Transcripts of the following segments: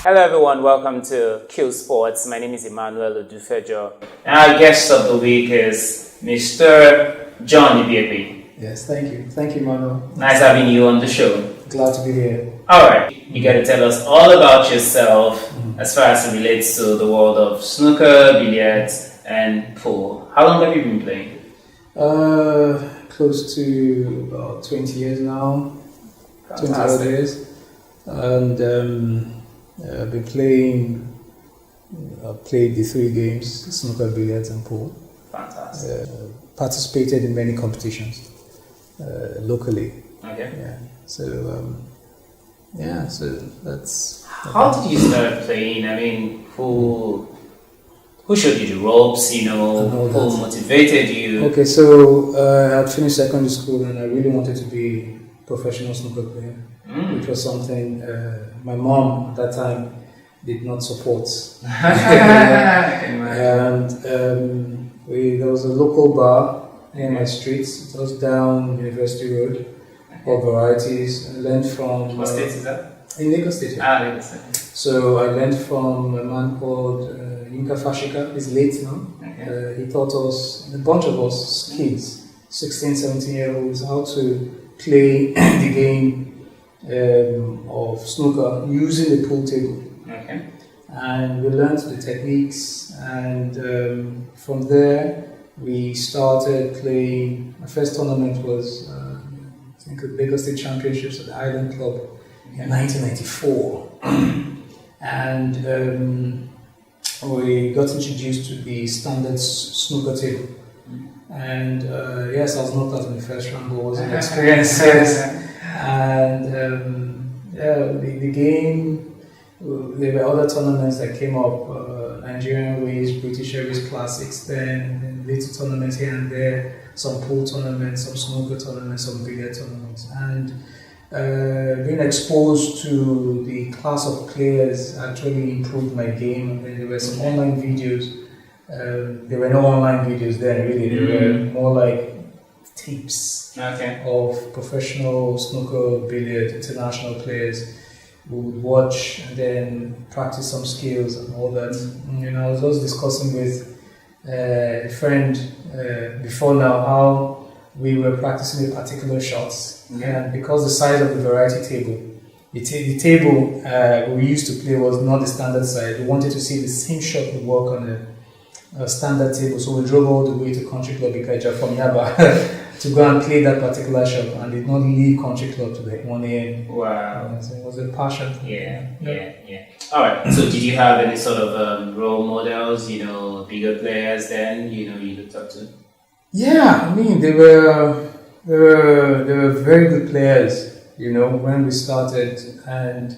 Hello everyone, welcome to Q Sports. My name is Emmanuel Odufejo. And our guest of the week is Mr. John Ibiebi. Yes, thank you. Thank you, Emmanuel. Nice having you on the show. Glad to be here. Alright, you got to tell us all about yourself as far as it relates to the world of snooker, billiards, and pool. How long have you been playing? Close to about 20 years now. Fantastic. 20 odd years. And I've been playing, I've played the 3 games, snooker, billiards and pool. Fantastic. Participated in many competitions locally. Okay. Yeah. So that's... How did you start playing? I mean, who showed you the ropes, who motivated you? Okay, so I had finished secondary school and I really wanted to be a professional snooker player, which was something my mom at that time did not support. And there was a local bar near my street. It was down University Road, called Varieties. I learned from... What state is that? In Lagos State. Lagos State. So I learned from a man called Yinka Fashika. He's late now. Okay. He taught us, a bunch of us kids, 16, 17-year-olds, how to play the game of snooker using the pool table. Okay. And we learned the techniques, and from there we started playing. My first tournament was I think the Lagos State Championships at the Island Club in 1994. And we got introduced to the standard snooker table. And yes, I was knocked out in the first round, but it was an experience. Yes. And the game, there were other tournaments that came up, Nigerian Ways, British Airways Classics, then little tournaments here and there, some pool tournaments, some snooker tournaments, some billiard tournaments. And being exposed to the class of players actually improved my game. And then there were some online videos. There were no online videos then, really. They were more like tapes of professional snooker, billiard, international players. We would watch and then practice some skills and all that. I was also discussing with a friend before now how we were practicing the particular shots. And because the size of the variety table, the table we used to play was not the standard size. We wanted to see the same shot would work on a standard table. So we drove all the way to Country Club Ikeja from Yaba to go and play that particular shot, and did not leave Country Club to like 1 a.m. Wow. So it was a passion. Yeah. All right. So did you have any sort of role models, bigger players then, you looked up to? Yeah, I mean, they were very good players, when we started, and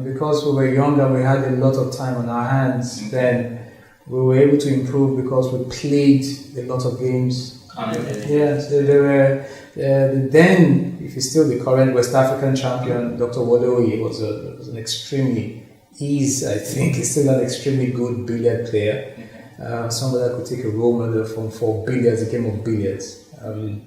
because we were young and we had a lot of time on our hands, then we were able to improve because we played a lot of games. Yes, there were. Then, if he's still the current West African champion, Dr. Wole was an extremely, I think he's still an extremely good billiard player. Somebody that could take a role model for billiards, a game of billiards. The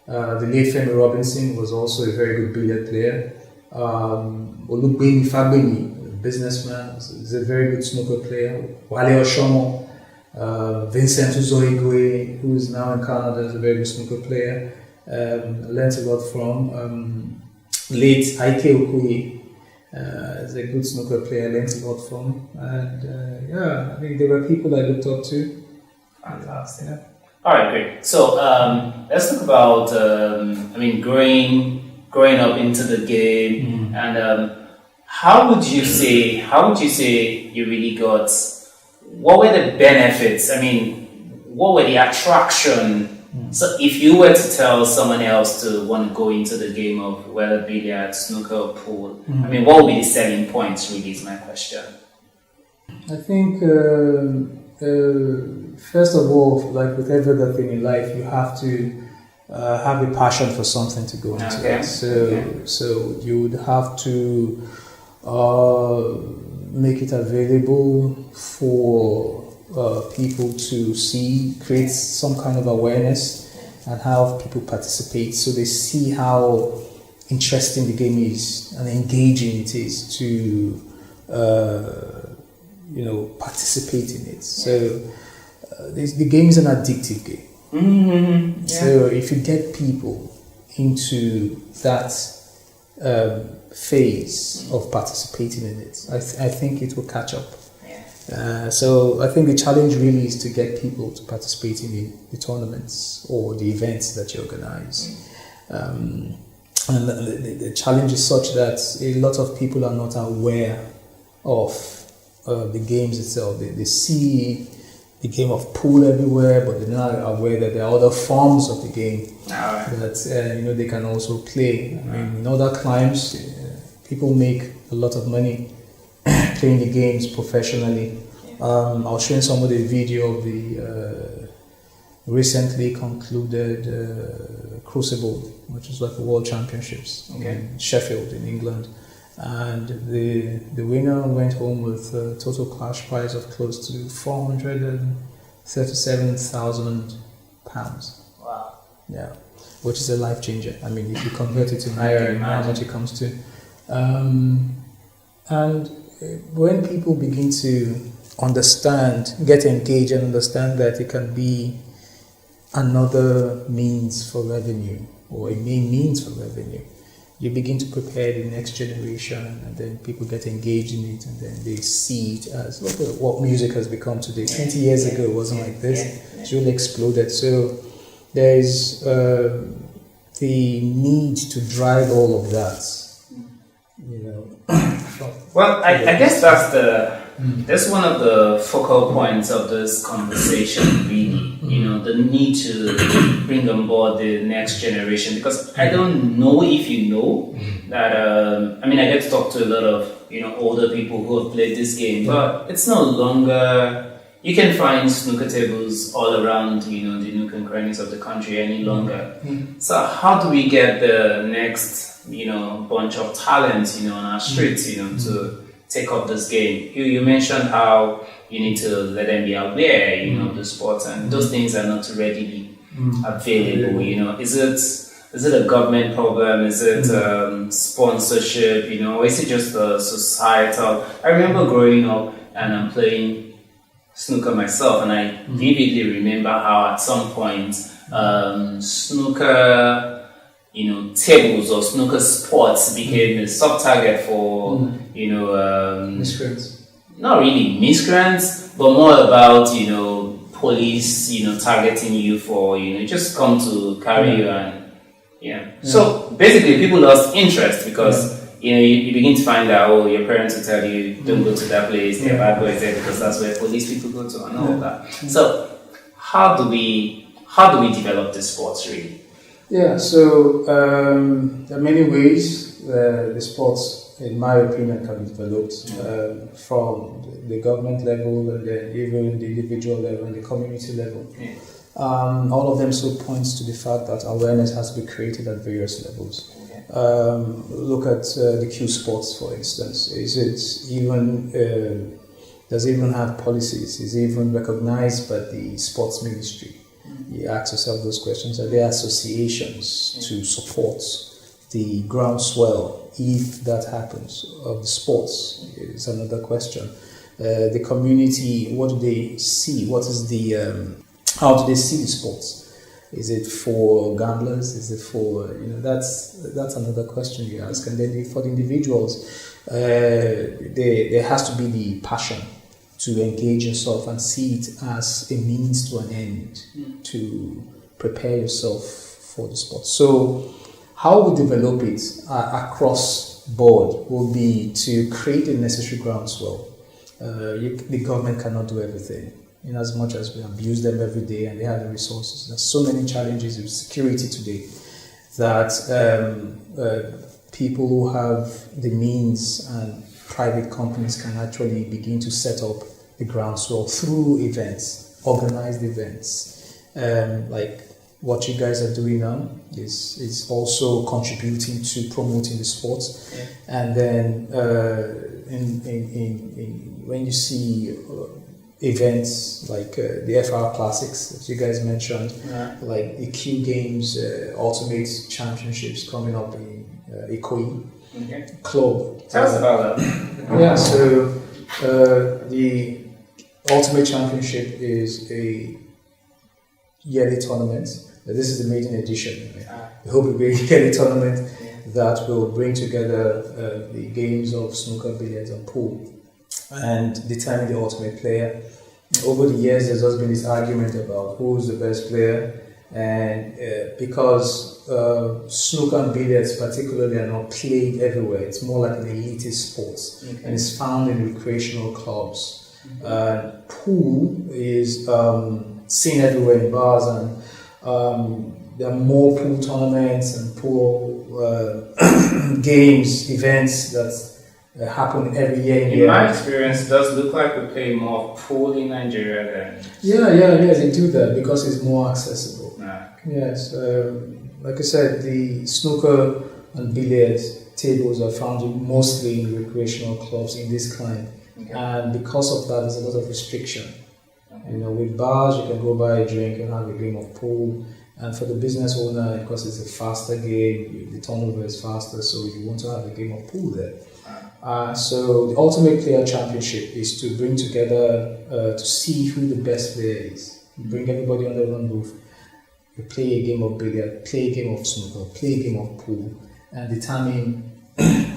late Femi Robinson was also a very good billiard player. Olugbemi Fabeni, a businessman, is a very good snooker player. Wale Oshomo. Vincent Uzoigwe, who is now in Canada, is a very good snooker player. I learned a lot from. Late Ike Okoye is a good snooker player. I learned a lot from. And I think there were people I looked up to. Fantastic. Yeah. All right, great. So let's talk about, growing up into the game, and how would you say you really got? What were the benefits? What were the attraction? So if you were to tell someone else to want to go into the game of whether billiard, snooker, or pool, what would be the selling points? Really, is my question. I think first of all, like with every other thing in life, you have to have a passion for something to go into it. So you would have to make it available for people to see, create some kind of awareness and have people participate so they see how interesting the game is and engaging it is to participate in it. So the game is an addictive game. Mm-hmm. Yeah. So if you get people into that phase of participating in it, I think it will catch up. So I think the challenge really is to get people to participate in the tournaments or the events that you organize. And the challenge is such that a lot of people are not aware of the games itself. They see the game of pool everywhere, but they're not aware that there are other forms of the game that they can also play. I mean, in other climes, people make a lot of money playing the games professionally. I'll show you some of the video of the recently concluded Crucible, which is like the World Championships in Sheffield in England, and the winner went home with a total cash prize of close to £437,000. Wow! Yeah, which is a life changer. I mean, if you convert it to naira, how much it comes to, and when people begin to get engaged and understand that it can be another means for revenue or a main means for revenue, you begin to prepare the next generation, and then people get engaged in it, and then they see it as what music has become today. 20 years ago it wasn't like this. It's really exploded. So there is the need to drive all of that. Well, I guess that's one of the focal points of this conversation, really. The need to bring on board the next generation, because I don't know if you know that, I get to talk to a lot of, older people who have played this game, but it's no longer, you can find snooker tables all around, the nook and crannies of the country any longer. So how do we get the next, bunch of talents, on our streets, to take up this game? You mentioned how you need to let them be aware, of the sport, and those things are not readily available. Is it a government problem? Is it sponsorship? Or is it just a societal? I remember growing up and I'm playing snooker myself, and I vividly remember how at some point snooker tables or snooker sports became a sub-target for, miscreants. Not really miscreants, but more about, police, targeting you for, just come to carry you and, So basically people lost interest because, you begin to find out, your parents will tell you, don't go to that place, they're bad boys there because that's where police people go to and all of that. So how do we develop this sports really? Yeah, so there are many ways the sports, in my opinion, can be developed from the government level and then even the individual level and the community level. All of them still points to the fact that awareness has to be created at various levels. Look at the Q Sports, for instance. Is it even does it even have policies? Is it even recognized by the sports ministry? You ask yourself those questions. Are there associations to support the groundswell, if that happens, of the sports? Is another question. The community, what do they see? What is how do they see the sports? Is it for gamblers? Is it for, that's another question you ask. And then for the individuals, there has to be the passion to engage yourself and see it as a means to an end to prepare yourself for the sport. So how we develop it across board will be to create the necessary groundswell. The government cannot do everything. In as much as we abuse them every day and they have the resources, there's so many challenges with security today that people who have the means and private companies can actually begin to set up the groundswell through events, organized events, like what you guys are doing now is also contributing to promoting the sports. And then when you see events like the FR Classics that you guys mentioned, like the Q Games Ultimate Championships coming up in Ikoyi Club. Tell us about that. Yeah, so the Ultimate Championship is a yearly tournament. This is the maiden edition. Right? We hope it will be a yearly tournament that will bring together the games of snooker, billiards, and pool and determine the ultimate player. Over the years, there's always been this argument about who's the best player, and because snooker and billiards particularly are not played everywhere, it's more like an elitist sport, and it's found in recreational clubs. Pool is seen everywhere in bars, and there are more pool tournaments and pool games, events that happen every year. In my experience, it does look like we play more pool in Nigeria than... Yeah, they do that because it's more accessible. Yes, like I said, the snooker and billiard tables are found mostly in recreational clubs in this kind. And because of that, there's a lot of restriction. You know, with bars, you can go buy a drink and have a game of pool. And for the business owner, because it's a faster game, the turnover is faster, so you want to have a game of pool there. So the Ultimate Player Championship is to bring together, to see who the best player is. You bring everybody under one roof. You play a game of billiard, play a game of snooker, play a game of pool, and determine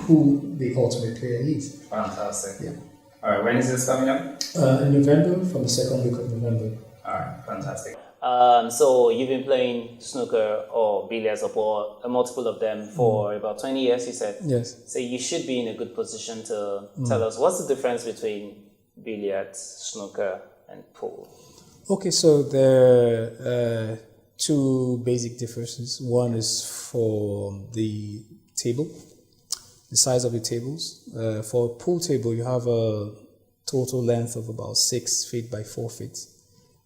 who the ultimate player is. Fantastic. Yeah. All right, when is this coming up? In November, from the second week of November. All right, fantastic. So you've been playing snooker or billiards or pool, a multiple of them for about 20 years, you said? Yes. So you should be in a good position to tell us what's the difference between billiards, snooker, and pool? Okay, so there are two basic differences. One is for the table, the size of the tables. For a pool table, you have a total length of about 6 feet by 4 feet.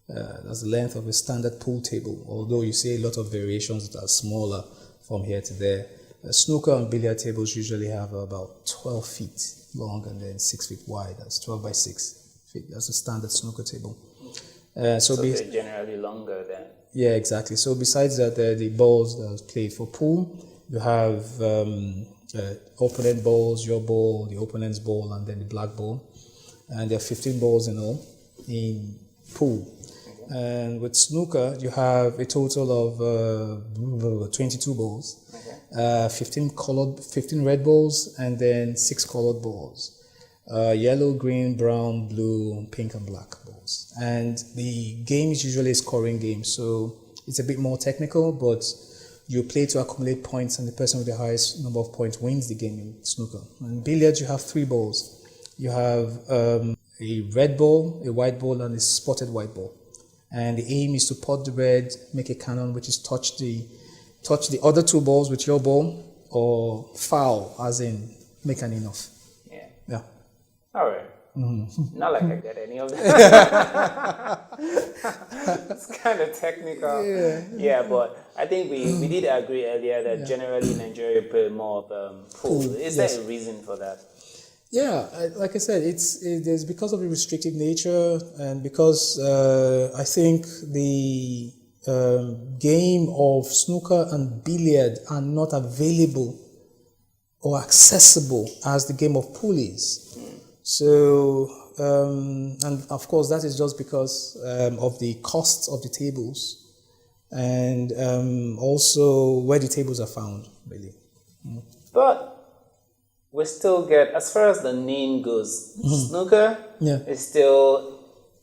That's the length of a standard pool table, although you see a lot of variations that are smaller from here to there. Snooker and billiard tables usually have about 12 feet long and then 6 feet wide. That's 12 by 6 feet. That's a standard snooker table. So they're generally longer than... Yeah, exactly. So besides that, the balls that are played for pool, you have opponent balls, your ball, the opponent's ball, and then the black ball. And there are 15 balls in all in pool. And with snooker, you have a total of 22 balls, 15 red balls, and then 6 colored balls. Yellow, green, brown, blue, pink, and black balls. And the game is usually a scoring game, so it's a bit more technical, but you play to accumulate points, and the person with the highest number of points wins the game in snooker. In billiards, you have 3 balls. You have a red ball, a white ball, and a spotted white ball. And the aim is to pot the red, make a cannon, which is touch the other 2 balls with your ball, or foul, as in make an enough. Yeah. All right. Not like I get any of that. It's kind of technical. Yeah, but I think we did agree earlier that generally in Nigeria we play more of pool. Is there a reason for that? Yeah, like I said, it's because of the restrictive nature, and because I think the game of snooker and billiard are not available or accessible as the game of pool is. So, and of course, that is just because of the costs of the tables, and also where the tables are found, really. But we still get, as far as the name goes, snooker is still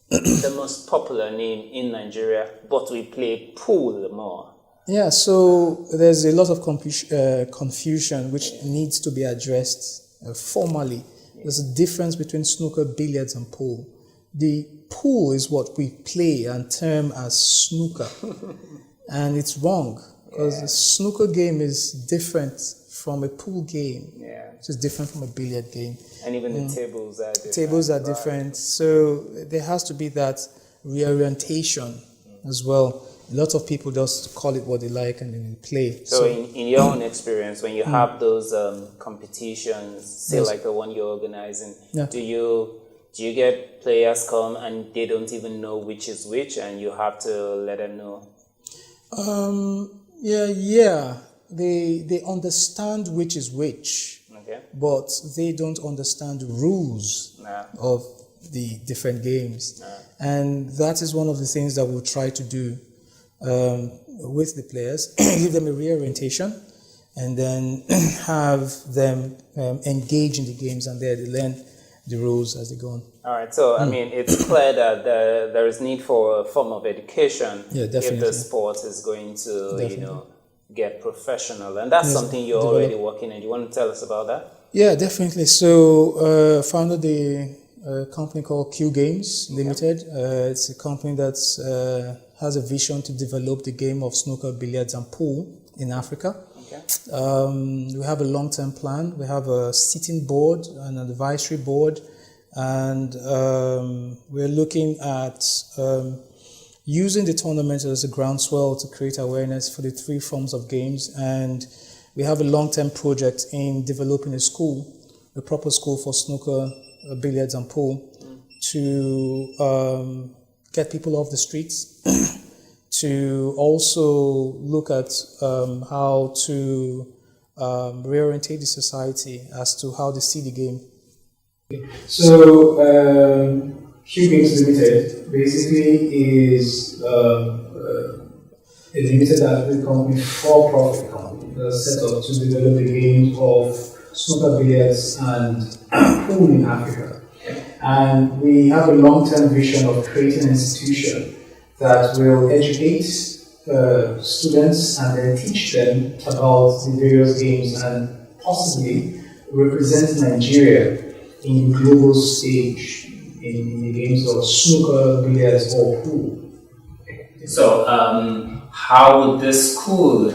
the most popular name in Nigeria, but we play pool more. Yeah, so there's a lot of confusion which needs to be addressed formally. There's a difference between snooker, billiards, and pool. The pool is what we play and term as snooker, and it's wrong because the snooker game is different from a pool game. Which is different from a billiard game. And even the tables are different. Tables are different. So there has to be that reorientation as well. A lot of people just call it what they like and then they play. So in your own experience, when you have those competitions, say like the one you're organizing, do you get players come and they don't even know which is which and you have to let them know? They understand which is which. but they don't understand the rules of the different games. And that is one of the things that we'll try to do with the players, give them a reorientation, and then have them engage in the games, and there they learn the rules as they go on. All right, so I mean, it's clear that there is need for a form of education if the sport is going to, get professional, and that's something you're already working on. You want to tell us about that? Yeah, definitely. So, founded a company called Q Games Limited. It's a company that has a vision to develop the game of snooker, billiards, and pool in Africa. We have a long-term plan. We have a sitting board, an advisory board, and we're looking at using the tournament as a groundswell to create awareness for the three forms of games. And we have a long-term project in developing a proper school for snooker, billiards, and pool to get people off the streets, to also look at how to reorientate the society as to how they see the game. So, Q Games Limited basically is a limited liability company, for-profit company that's set up to develop the games of snooker, billiards, and pool in Africa. And we have a long-term vision of creating an institution that will educate students and then teach them about the various games and possibly represent Nigeria in the global stage in the games of snooker, billiards, or pool. So, how would this school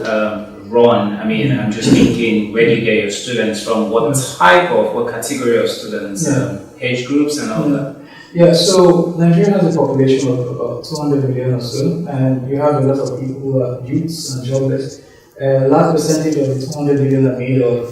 run? I mean, I'm just thinking, where do you get your students from? What category of students, age groups, and all that? Yeah, so Nigeria has a population of about 200 million or so, and you have a lot of people who are youths and jobless. A large percentage of the 200 million are made of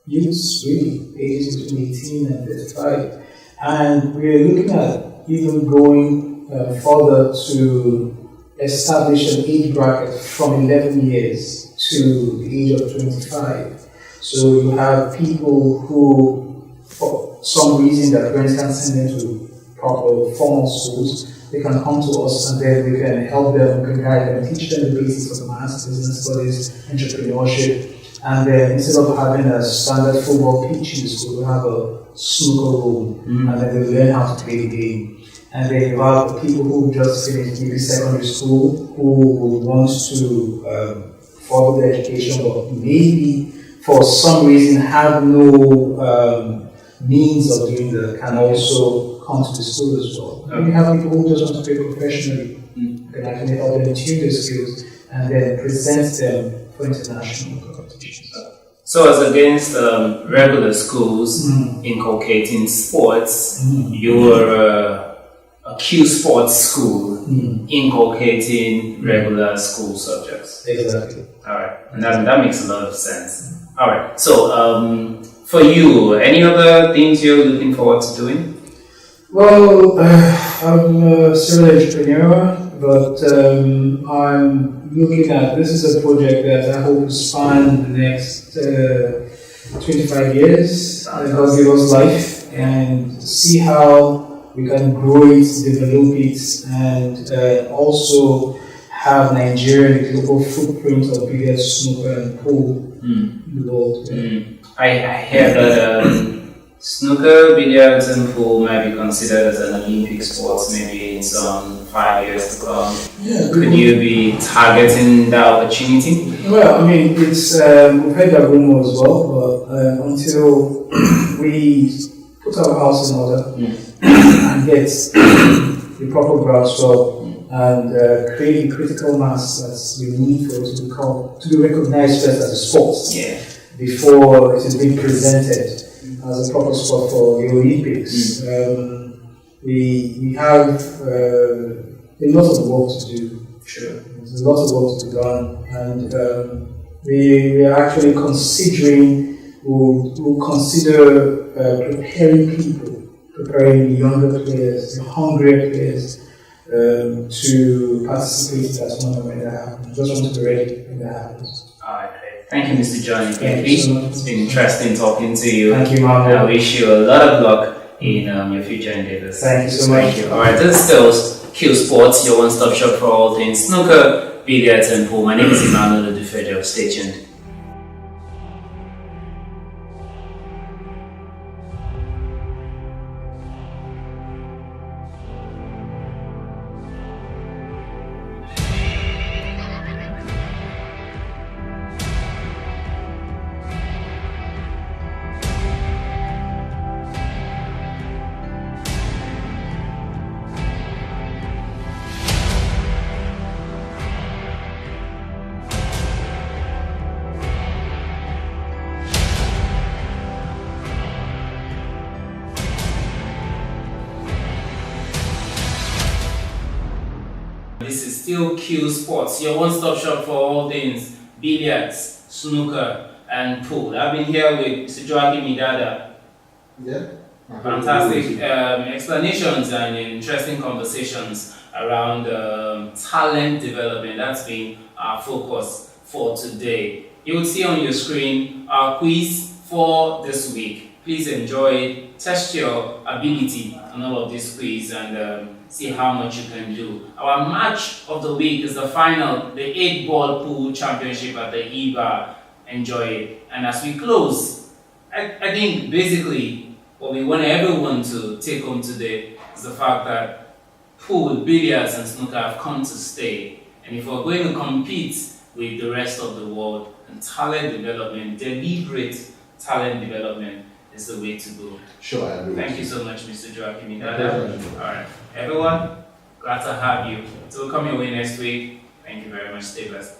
youths, really, ages between 18 and 35. And we're looking at even going further to establish an age bracket from 11 years to the age of 25. So you have people who, for some reason that parents can't send them to proper formal schools, they can come to us and then we can help them, we can guide them, teach them the basics of maths, business studies, entrepreneurship. And then instead of having a standard football pitch in the school, we have a snooker room, and then they learn how to play the game. And then you have people who just finished maybe secondary school who want to follow their education, but maybe for some reason have no means of doing that, can also come to the school as well. And we have people who just want to play professionally, can actually help them tune their skills and then present them for international competitions. So, as against regular schools inculcating sports, you were a Q Sports school inculcating regular school subjects. Exactly. All right, and that makes a lot of sense. All right, so for you, any other things you're looking forward to doing? Well, I'm a serial entrepreneur, but I'm looking at, this is a project that I hope to span the next 25 years. God give us life and see how we can grow it, develop it, and also have Nigeria in the global footprint of billiards, snooker, and pool in the world. I hear that snooker, billiards, and pool might be considered as an Olympic sport maybe in some 5 years to come. Yeah, could you be targeting that opportunity? Well, I mean, it's we've heard that rumor as well, but until we put our house in order and get the proper groundswell and create the critical mass that we need for it to be recognized first as a sport before it is being presented as a proper sport for the Olympics. We have a lot of work to do. Sure. There's a lot of work to be done, and we are actually considering, we'll consider preparing the younger players, the hungrier players, to participate in that tournament when that happens. Just want to be ready when that happens. Alright, great. Thank you, Mr. Johnny. Thank you so much. It's been interesting talking to you. Thank you, I Marvel. wish you a lot of luck in your future endeavors. Thank you so much. Thank you. All right, this is still Q Sports, your one-stop shop for all things snooker, billiards, and pool. My name is Emmanuel Odufedo. Stay tuned. This is still Q Sports, your one-stop shop for all things billiards, snooker, and pool. I've been here with Mr. Joaquin Midada. Yeah. Fantastic explanations and interesting conversations around talent development. That's been our focus for today. You will see on your screen our quiz for this week. Please enjoy it, test your ability on all of this quiz, and see how much you can do. Our match of the week is the final, the 8-ball pool championship at the EBA. Enjoy it. And as we close, I think basically what we want everyone to take home today is the fact that pool, billiards, and snooker have come to stay. And if we're going to compete with the rest of the world, and talent development, deliberate talent development is the way to go. Sure, I agree. Thank you so much, Mr. Joaquin. My pleasure. All right, everyone, glad to have you. So we'll come your way next week. Thank you very much. Stay blessed.